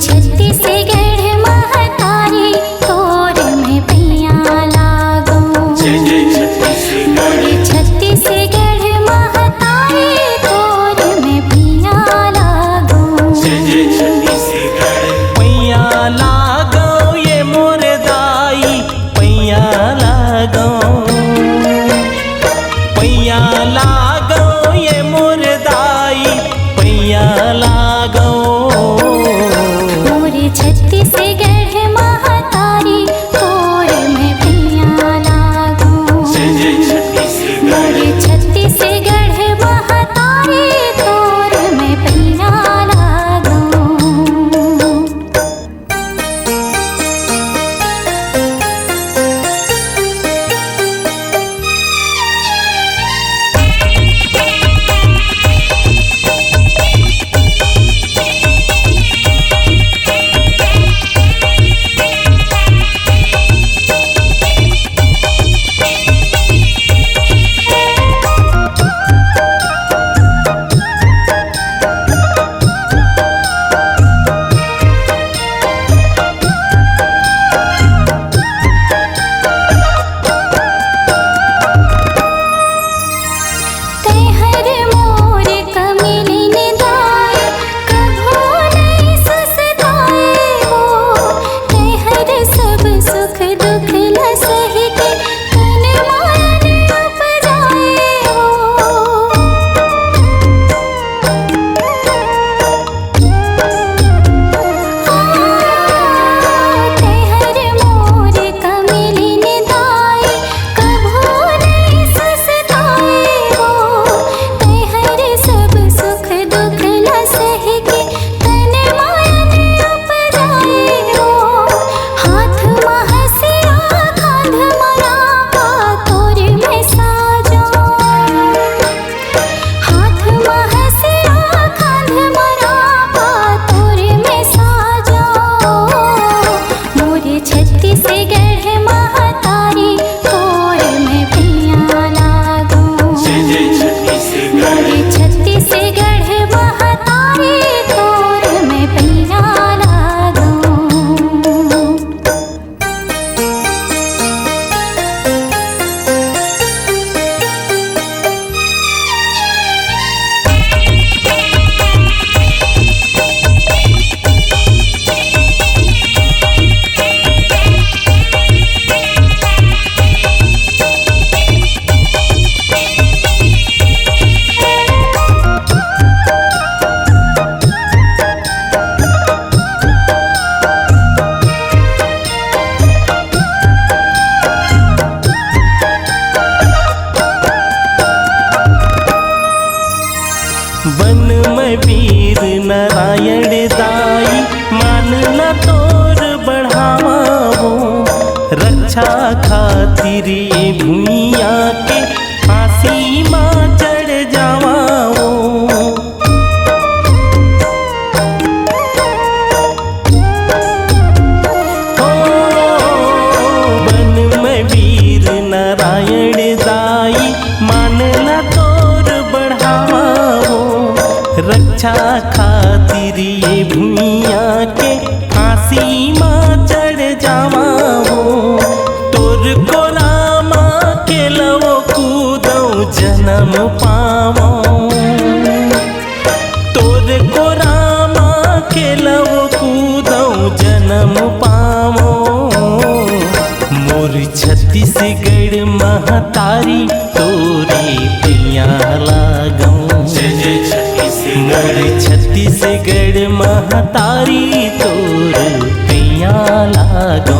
छत्तीसगढ़ महतारी तोर में पैया लागो। मोरे छत्तीसगढ़ महतारी तोर में पैया लागो। पैया लागो ये मोरे दाई पैया लागो। पैया लागो ये मोरे दाई पैया लागो। मोरे छत्तीसगढ़ महतारी तोर में पैया लागो। मोरे छत्तीसगढ़ महतारी तोर में पैया लागो। तैहर मोर कमिलिन दाई कभो नहीं ससताए हो। तैहर सब सुख दुख ल सही के तन मायन उपजाए हो। तैहर मोर कमिलिन दाई कभो नहीं ससताए हो। तैहर सब सुख दुख ल सही के तन मायन उपजाए हो। हाथ महसिया कांध मरावा तोर में साजो। हाथ महसिया कांध मरावा तोर में साजो। मोरे छत्तीसगढ़ महतारी तोर में पैया लागो। मोरे छत्तीसगढ़ महतारी तोर में पैया लागो। वन में वीर नारायण दाई मानला तोर बढ़ावा हो। रक्षा खातिर ये भूमिया के फांसी माँ चढ़ जावा हो। वन में वीर नारायण दाई मानला तोर बढ़ावा हो। रक्षा खातिर ये भूमिया के फांसी माँ चढ़ जावा हो। तोर को रामा के लवो कूदो जन्म पावो। तोर को रामा के लवो कूदो जन्म पावो। मोर छत्तीसगढ़ महतारी तोरे पैया लागो। मोर छत्तीसगढ़ महतारी तोर पैया लागो।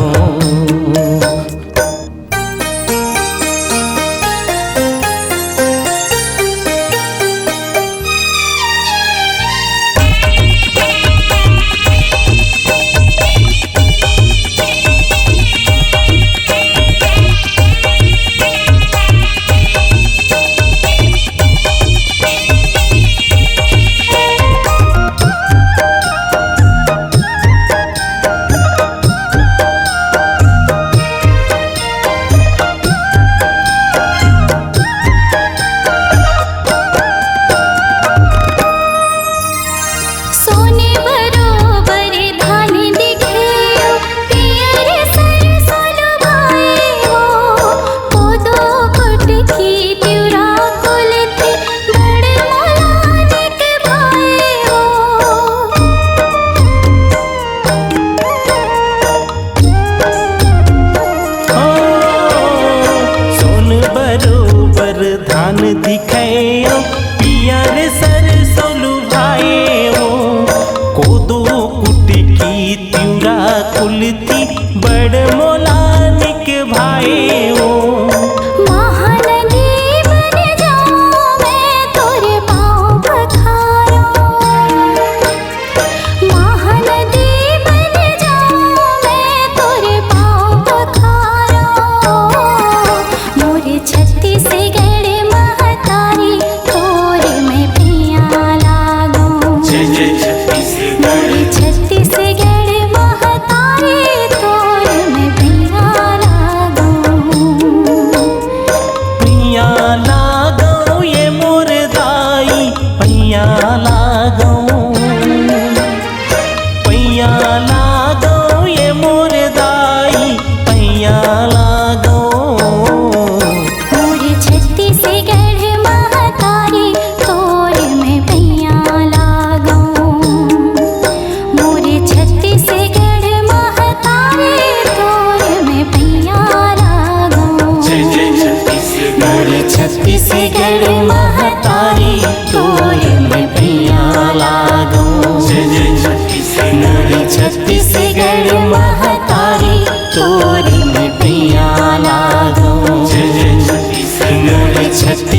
जय जय छत्तीसगढ़। मोरे छत्तीसगढ़ महतारी तोर में पैया लागूं। पैया लागो ये मोर दाई पैया लागो। पैया लागो ये मोर दाई पैया लागो। मोरे छत्तीसगढ़ महतारी तोर में पैया लागूं। मोरे छत्तीसगढ़ महतारी तोर में पैया लागूं। जय जय छत्तीसगढ़। मोरे छत्तीसगढ़ महतारी तोर में पैया लागो। जय जय छत्तीसगढ़। मोरे छत्तीसगढ़ महतारी तोर में पैया लागो। जय जय छत्तीसगढ़। मोरे छत्तीसगढ़